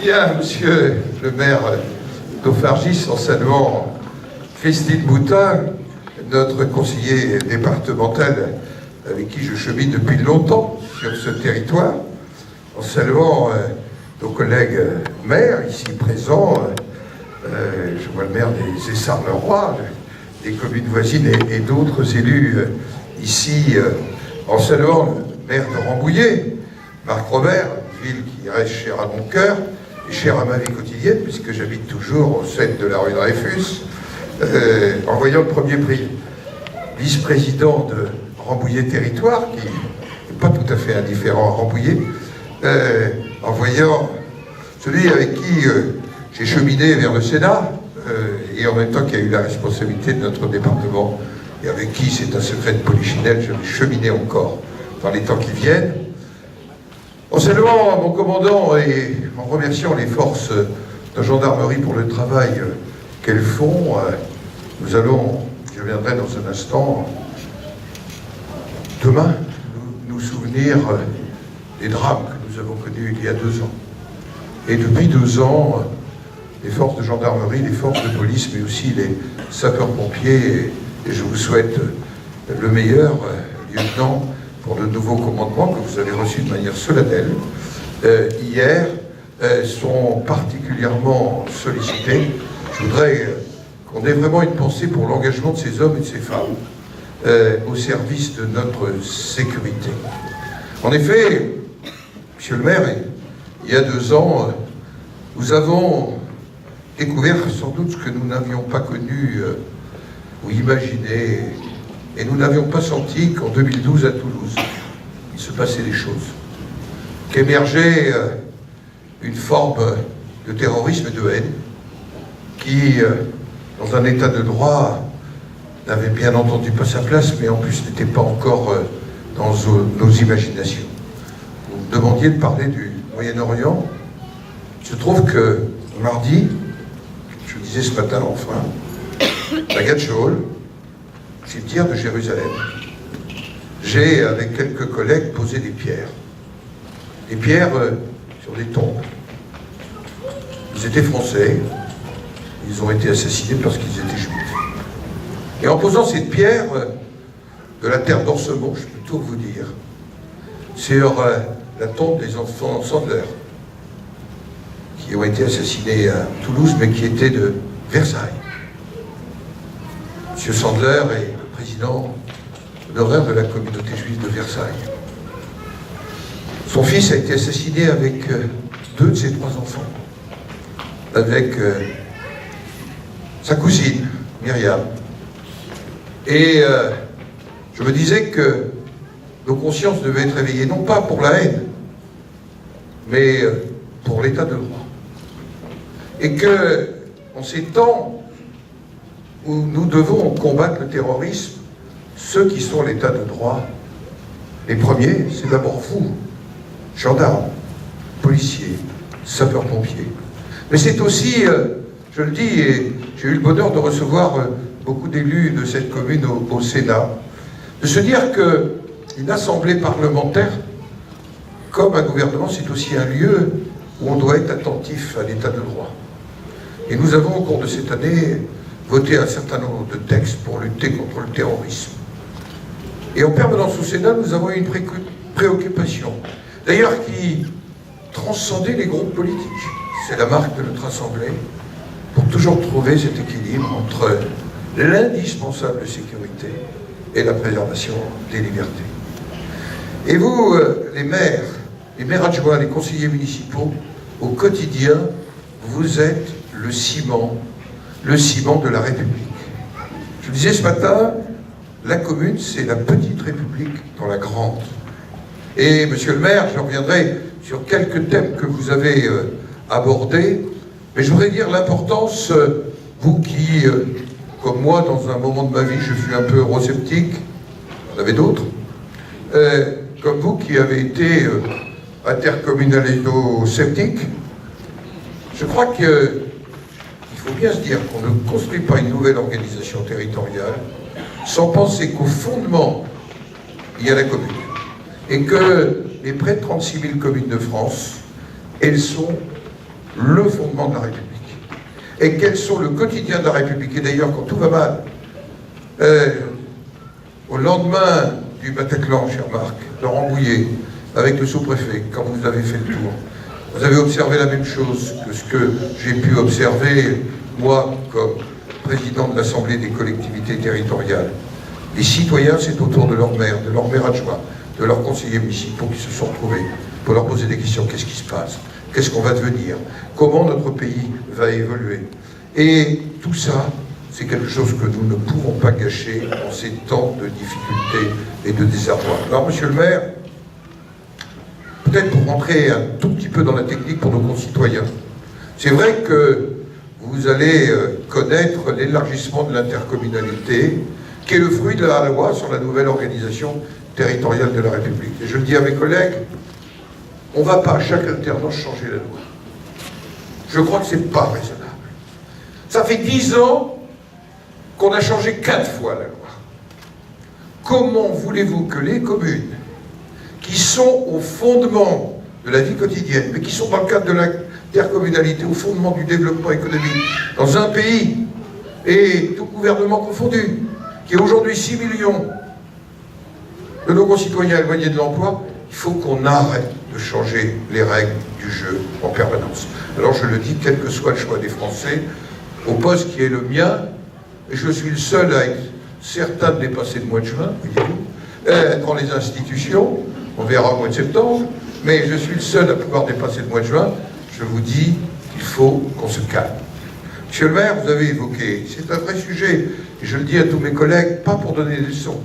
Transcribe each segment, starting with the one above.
Bien, monsieur le maire d'Auffargis, en saluant Christine Boutin, notre conseiller départemental avec qui je chemine depuis longtemps sur ce territoire, en saluant nos collègues maires ici présents, je vois le maire des Essarts-le-Roi, des communes voisines et d'autres élus ici, en saluant le maire de Rambouillet, Marc Robert, ville qui reste chère à mon cœur et chère à ma vie quotidienne, puisque j'habite toujours au 7 de la rue Dreyfus, en voyant le premier vice-président de Rambouillet Territoire, qui n'est pas tout à fait indifférent à Rambouillet, en voyant celui avec qui j'ai cheminé vers le Sénat, et en même temps qui a eu la responsabilité de notre département, et avec qui, c'est un secret de polichinelle, je vais cheminer encore dans les temps qui viennent. En saluant mon commandant et en remerciant les forces de gendarmerie pour le travail qu'elles font, nous allons, je viendrai dans un instant, demain, nous souvenir des drames que nous avons connus il y a 2 ans. Et depuis 2 ans, les forces de gendarmerie, les forces de police, mais aussi les sapeurs-pompiers, et je vous souhaite le meilleur, lieutenant, pour le nouveau commandement que vous avez reçu de manière solennelle hier, sont particulièrement sollicités. Je voudrais qu'on ait vraiment une pensée pour l'engagement de ces hommes et de ces femmes au service de notre sécurité. En effet, monsieur le maire, il y a 2 ans, nous avons découvert sans doute ce que nous n'avions pas connu ou imaginé, et nous n'avions pas senti qu'en 2012 à Toulouse, il se passait des choses, qu'émergeait une forme de terrorisme et de haine qui, dans un état de droit, n'avait bien entendu pas sa place, mais en plus n'était pas encore dans nos imaginations. Vous me demandiez de parler du Moyen-Orient. Il se trouve que mardi, je le disais ce matin enfin, à Gatchol, cimetière de Jérusalem, j'ai, avec quelques collègues, posé des pierres. Des pierres sur des tombes. Ils étaient français, ils ont été assassinés parce qu'ils étaient juifs. Et en posant cette pierre de la terre d'Orsemont, je peux tout vous dire, sur la tombe des enfants Sandler, qui ont été assassinés à Toulouse, mais qui étaient de Versailles. M. Sandler est le président honoraire de la communauté juive de Versailles. Son fils a été assassiné avec 2 de ses 3 enfants, avec sa cousine, Myriam. Et je me disais que nos consciences devaient être réveillées, non pas pour la haine, mais pour l'état de droit. Et que, en ces temps où nous devons combattre le terrorisme, ceux qui sont l'état de droit, les premiers, c'est d'abord vous, gendarmes, policiers, sapeurs-pompiers. Mais c'est aussi, je le dis, et j'ai eu le bonheur de recevoir beaucoup d'élus de cette commune au Sénat, de se dire qu'une assemblée parlementaire, comme un gouvernement, c'est aussi un lieu où on doit être attentif à l'état de droit. Et nous avons, au cours de cette année, voté un certain nombre de textes pour lutter contre le terrorisme. Et en permanence au Sénat, nous avons eu une préoccupation, d'ailleurs qui transcendait les groupes politiques. C'est la marque de notre Assemblée, pour toujours trouver cet équilibre entre l'indispensable sécurité et la préservation des libertés. Et vous, les maires adjoints, les conseillers municipaux, au quotidien, vous êtes le ciment de la République. Je le disais ce matin, la commune, c'est la petite République dans la grande. Et, monsieur le maire, je reviendrai sur quelques thèmes que vous avez abordés, mais je voudrais dire l'importance, vous qui, comme moi, dans un moment de ma vie, je fus un peu eurosceptique, il y en avait d'autres, comme vous qui avez été intercommunalo-sceptique, je crois que il faut bien se dire qu'on ne construit pas une nouvelle organisation territoriale sans penser qu'au fondement, il y a la commune. Et que les près de 36 000 communes de France, elles sont le fondement de la République. Et quels sont le quotidien de la République. Et d'ailleurs, quand tout va mal, au lendemain du Bataclan, cher Marc, de Rambouillet, avec le sous-préfet, quand vous avez fait le tour, vous avez observé la même chose que ce que j'ai pu observer, moi, comme président de l'Assemblée des collectivités territoriales. Les citoyens, c'est autour de leur maire adjoint, de leurs conseillers municipaux qui se sont retrouvés pour leur poser des questions. Qu'est-ce qui se passe? Qu'est-ce qu'on va devenir? Comment notre pays va évoluer? Et tout ça, c'est quelque chose que nous ne pouvons pas gâcher en ces temps de difficultés et de désarroi. Alors, monsieur le maire, peut-être pour rentrer un tout petit peu dans la technique pour nos concitoyens, c'est vrai que vous allez connaître l'élargissement de l'intercommunalité, qui est le fruit de la loi sur la nouvelle organisation territoriale de la République. Et je le dis à mes collègues, on ne va pas à chaque alternance changer la loi. Je crois que ce n'est pas raisonnable. Ça fait 10 ans qu'on a changé 4 fois la loi. Comment voulez-vous que les communes, qui sont au fondement de la vie quotidienne, mais qui sont dans le cadre de l'intercommunalité, au fondement du développement économique, dans un pays, et tout gouvernement confondu, qui est aujourd'hui 6 millions de nos concitoyens éloignés de l'emploi, il faut qu'on arrête de changer les règles du jeu en permanence. Alors je le dis, quel que soit le choix des Français, au poste qui est le mien, et je suis le seul à être certain de dépasser le mois de juin, voyez-vous, dans les institutions, on verra au mois de septembre, mais je suis le seul à pouvoir dépasser le mois de juin, je vous dis qu'il faut qu'on se calme. Monsieur le maire, vous avez évoqué, c'est un vrai sujet, et je le dis à tous mes collègues, pas pour donner des leçons.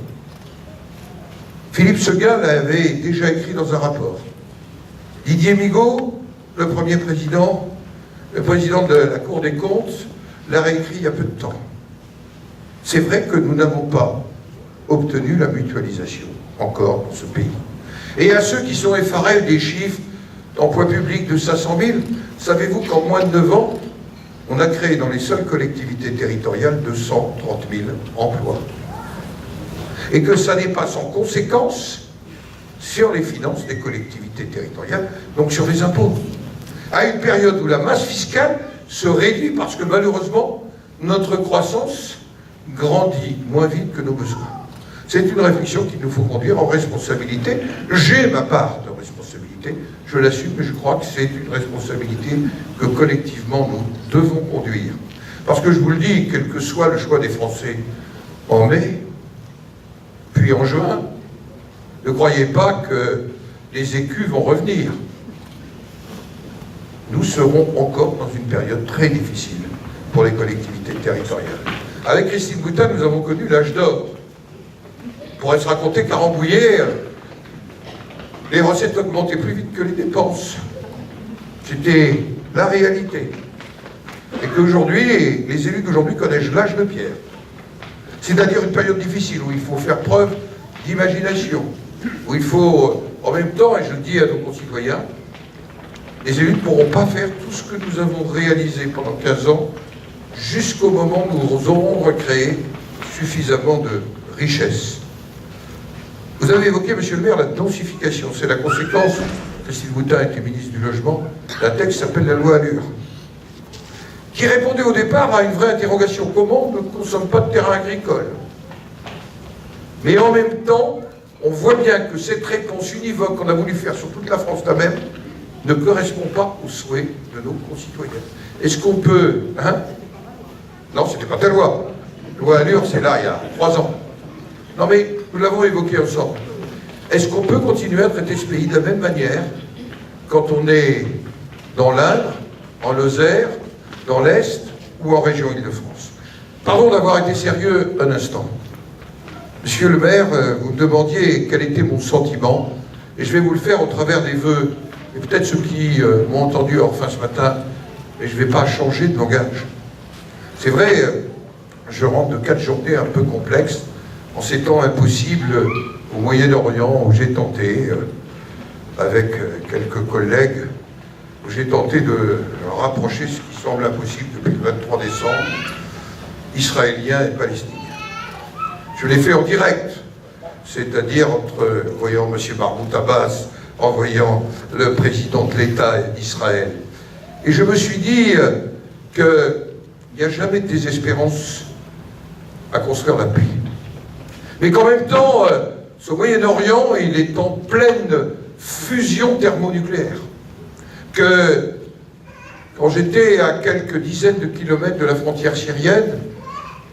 Philippe Seguin l'avait déjà écrit dans un rapport. Didier Migaud, le premier président, le président de la Cour des comptes, l'a réécrit il y a peu de temps. C'est vrai que nous n'avons pas obtenu la mutualisation, encore dans ce pays. Et à ceux qui sont effarés des chiffres d'emploi public de 500 000, savez-vous qu'en moins de 9 ans, on a créé dans les seules collectivités territoriales 230 000 emplois. Et que ça n'est pas sans conséquence sur les finances des collectivités territoriales, donc sur les impôts. À une période où la masse fiscale se réduit parce que malheureusement, notre croissance grandit moins vite que nos besoins. C'est une réflexion qu'il nous faut conduire en responsabilité. J'ai ma part de responsabilité, je l'assume, mais je crois que c'est une responsabilité que collectivement nous devons conduire. Parce que je vous le dis, quel que soit le choix des Français en mai, puis en juin, ne croyez pas que les écus vont revenir. Nous serons encore dans une période très difficile pour les collectivités territoriales. Avec Christine Boutin, nous avons connu l'âge d'or. On pourrait se raconter qu'à Rambouillet, les recettes augmentaient plus vite que les dépenses. C'était la réalité. Et qu'aujourd'hui, les élus d'aujourd'hui connaissent l'âge de pierre. C'est-à-dire une période difficile où il faut faire preuve d'imagination, où il faut, en même temps, et je le dis à nos concitoyens, les élus ne pourront pas faire tout ce que nous avons réalisé pendant 15 ans jusqu'au moment où nous aurons recréé suffisamment de richesses. Vous avez évoqué, monsieur le maire, la densification. C'est la conséquence, Christine Boutin était ministre du Logement, d'un texte qui s'appelle la loi Allure, qui répondait au départ à une vraie interrogation. Comment on ne consomme pas de terrain agricole? Mais en même temps, on voit bien que cette réponse univoque qu'on a voulu faire sur toute la France la même ne correspond pas aux souhaits de nos concitoyens. Est-ce qu'on peut... Non, c'était pas ta loi. La loi Allure, c'est là, il y a 3 ans. Non mais, nous l'avons évoqué ensemble. Est-ce qu'on peut continuer à traiter ce pays de la même manière quand on est dans l'Indre, en Lozère, dans l'Est ou en région Île-de-France? Pardon d'avoir été sérieux un instant. Monsieur le maire, vous me demandiez quel était mon sentiment, et je vais vous le faire au travers des vœux. Et peut-être ceux qui m'ont entendu enfin ce matin, mais je ne vais pas changer de langage. C'est vrai, je rentre de 4 journées un peu complexes, en ces temps impossibles au Moyen-Orient, où j'ai tenté, avec quelques collègues, où j'ai tenté de rapprocher ce qui semble impossible depuis le 23 décembre, Israéliens et Palestiniens. Je l'ai fait en direct, c'est-à-dire en voyant M. Mahmoud Abbas, en voyant le président de l'État d'Israël Et je me suis dit qu'il n'y a jamais de désespérance à construire la paix. Mais qu'en même temps, ce Moyen-Orient, il est en pleine fusion thermonucléaire. Que quand j'étais à quelques dizaines de kilomètres de la frontière syrienne,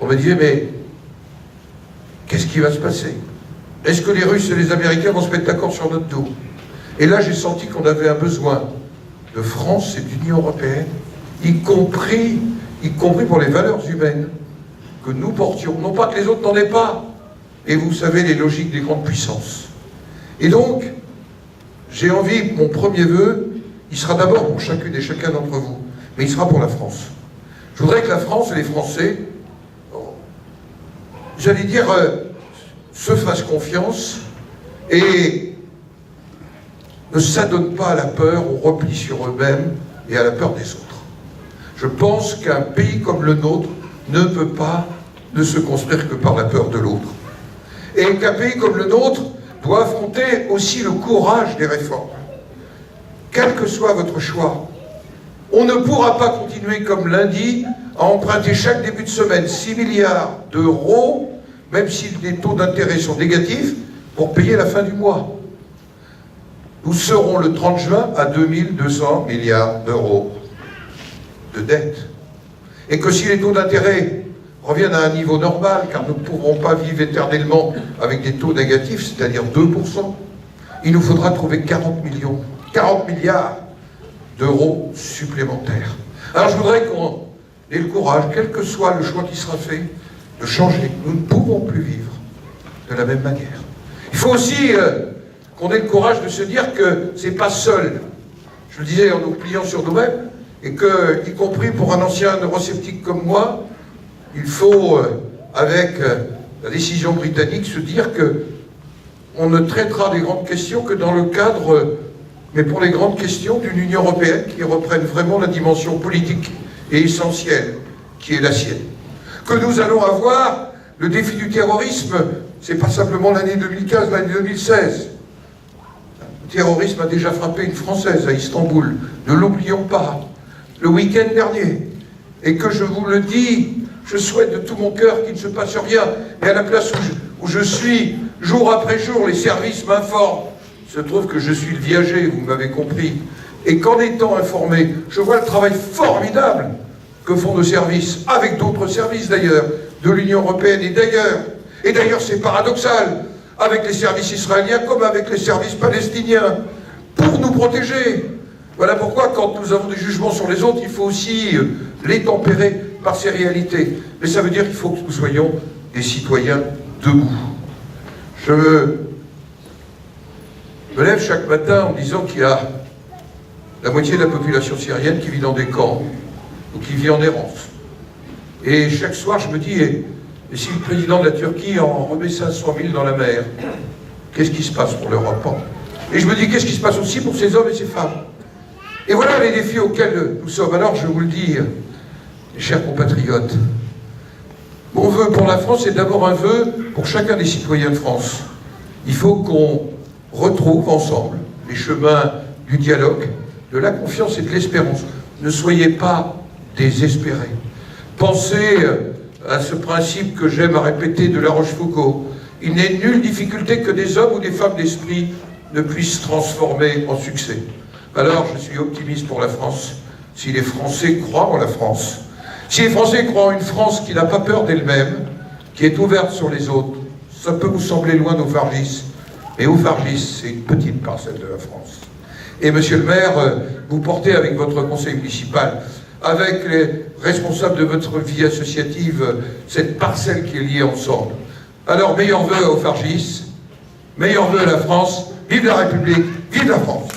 on me disait, mais qu'est-ce qui va se passer? Est-ce que les Russes et les Américains vont se mettre d'accord sur notre dos? Et là, j'ai senti qu'on avait un besoin de France et d'Union européenne, y compris pour les valeurs humaines que nous portions. Non pas que les autres n'en aient pas. Et vous savez les logiques des grandes puissances. Et donc, j'ai envie, mon premier vœu, il sera d'abord pour chacune et chacun d'entre vous, mais il sera pour la France. Je voudrais que la France et les Français, j'allais dire, se fassent confiance et ne s'adonnent pas à la peur, au repli sur eux-mêmes et à la peur des autres. Je pense qu'un pays comme le nôtre ne peut pas ne se construire que par la peur de l'autre. Et qu'un pays comme le nôtre doit affronter aussi le courage des réformes. Quel que soit votre choix, on ne pourra pas continuer comme lundi à emprunter chaque début de semaine 6 milliards d'euros, même si les taux d'intérêt sont négatifs, pour payer la fin du mois. Nous serons le 30 juin à 2200 milliards d'euros de dette. Et que si les taux d'intérêt reviennent à un niveau normal, car nous ne pourrons pas vivre éternellement avec des taux négatifs, c'est-à-dire 2%, il nous faudra trouver 40 milliards d'euros supplémentaires. Alors je voudrais qu'on ait le courage, quel que soit le choix qui sera fait, de changer. Nous ne pouvons plus vivre de la même manière. Il faut aussi qu'on ait le courage de se dire que c'est pas seul. Je le disais en nous pliant sur nous-mêmes, et que, y compris pour un ancien neurosceptique comme moi, il faut, avec la décision britannique, se dire que on ne traitera des grandes questions que dans le cadre, mais pour les grandes questions d'une Union européenne qui reprenne vraiment la dimension politique et essentielle qui est la sienne. Que nous allons avoir le défi du terrorisme, c'est pas simplement l'année 2015, l'année 2016. Le terrorisme a déjà frappé une Française à Istanbul, ne l'oublions pas, le week-end dernier. Et que je vous le dis, je souhaite de tout mon cœur qu'il ne se passe rien. Mais à la place où je suis, jour après jour, les services m'informent. Il se trouve que je suis le viager, vous m'avez compris. Et qu'en étant informé, je vois le travail formidable que font nos services, avec d'autres services d'ailleurs, de l'Union européenne et d'ailleurs. Et d'ailleurs, c'est paradoxal, avec les services israéliens comme avec les services palestiniens, pour nous protéger. Voilà pourquoi, quand nous avons des jugements sur les autres, il faut aussi les tempérer par ces réalités. Mais ça veut dire qu'il faut que nous soyons des citoyens debout. Je me lève chaque matin en disant qu'il y a la moitié de la population syrienne qui vit dans des camps ou qui vit en errance. Et chaque soir, je me dis, et si le président de la Turquie en remet 500 000 dans la mer, qu'est-ce qui se passe pour l'Europe? Et je me dis, qu'est-ce qui se passe aussi pour ces hommes et ces femmes? Et voilà les défis auxquels nous sommes. Alors, je vous le dis, mes chers compatriotes, mon vœu pour la France est d'abord un vœu pour chacun des citoyens de France. Il faut qu'on retrouve ensemble les chemins du dialogue, de la confiance et de l'espérance. Ne soyez pas désespérés. Pensez à ce principe que j'aime à répéter de La Rochefoucauld. Il n'est nulle difficulté que des hommes ou des femmes d'esprit ne puissent transformer en succès. Alors, je suis optimiste pour la France, si les Français croient en la France. Si les Français croient en une France qui n'a pas peur d'elle-même, qui est ouverte sur les autres, ça peut vous sembler loin d'Aufargis, mais Aufargis, c'est une petite parcelle de la France. Et monsieur le maire, vous portez avec votre conseil municipal, avec les responsables de votre vie associative, cette parcelle qui est liée ensemble. Alors, meilleurs vœux à Aufargis, meilleurs vœux à la France, vive la République, vive la France!